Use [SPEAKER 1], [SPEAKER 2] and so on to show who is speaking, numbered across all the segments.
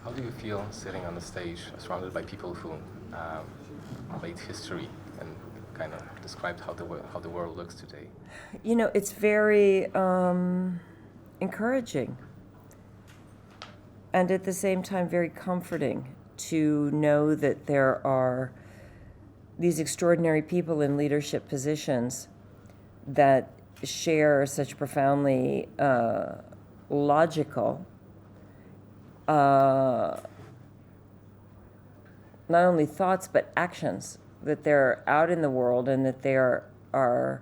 [SPEAKER 1] How do you feel sitting on the stage surrounded by people who made history and kind of described how the world looks today?
[SPEAKER 2] You know, it's very encouraging and at the same time very comforting to know that there are these extraordinary people in leadership positions that share such profoundly logical, not only thoughts but actions, that they're out in the world and that they are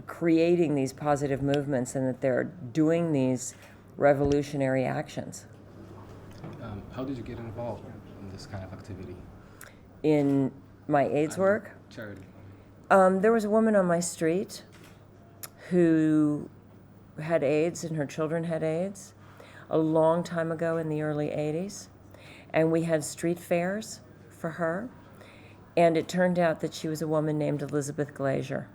[SPEAKER 2] creating these positive movements and that they're doing these revolutionary actions.
[SPEAKER 1] How did you get involved in this kind of activity?
[SPEAKER 2] In my AIDS work?
[SPEAKER 1] Charity.
[SPEAKER 2] There was a woman on my street who had AIDS and her children had AIDS a long time ago in the early 80s. And we had street fairs for her. And it turned out that she was a woman named Elizabeth Glazier.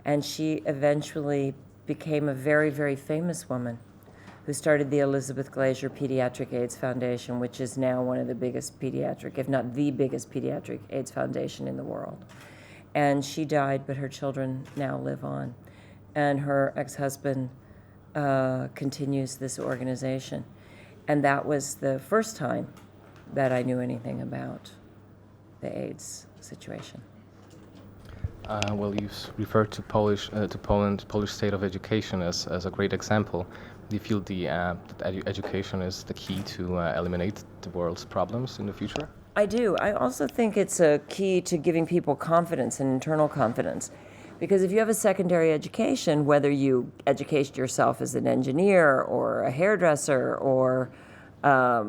[SPEAKER 2] And she eventually became a very, very famous woman who started the Elizabeth Glazier Pediatric AIDS Foundation, which is now one of the biggest pediatric, if not the biggest pediatric AIDS foundation in the world. And she died, but her children now live on. And her ex-husband continues this organization. And that was the first time that I knew anything about the AIDS situation.
[SPEAKER 1] Well, you referred to Polish state of education as a great example. Do you feel that education is the key to eliminate the world's problems in the future?
[SPEAKER 2] I do. I also think it's a key to giving people confidence and internal confidence. Because if you have a secondary education, whether you educate yourself as an engineer or a hairdresser or, a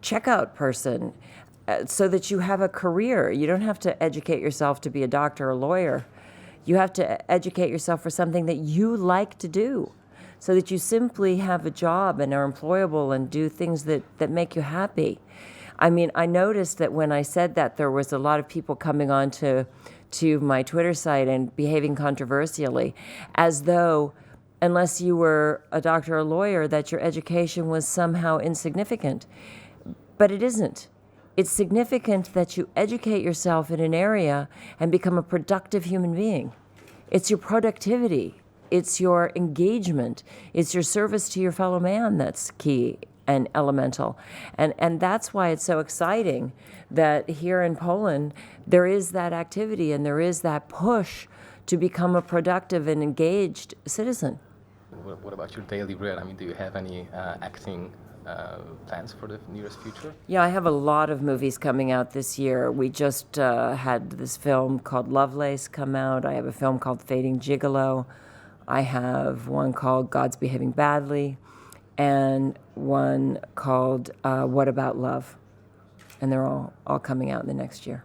[SPEAKER 2] checkout person, so that you have a career. You don't have to educate yourself to be a doctor or lawyer. You have to educate yourself for something that you like to do, so that you simply have a job and are employable and do things that make you happy. I mean, I noticed that when I said that, there was a lot of people coming on to my Twitter site and behaving controversially, as though unless you were a doctor or lawyer, that your education was somehow insignificant. But it isn't. It's significant that you educate yourself in an area and become a productive human being. It's your productivity. It's your engagement. It's your service to your fellow man that's key and elemental. And that's why it's so exciting that here in Poland, there is that activity and there is that push to become a productive and engaged citizen.
[SPEAKER 1] What about your daily bread? I mean, do you have any acting plans for the nearest future?
[SPEAKER 2] Yeah, I have a lot of movies coming out this year. We just had this film called Lovelace come out. I have a film called Fading Gigolo. I have one called God's Behaving Badly, and one called What About Love? And they're all coming out in the next year.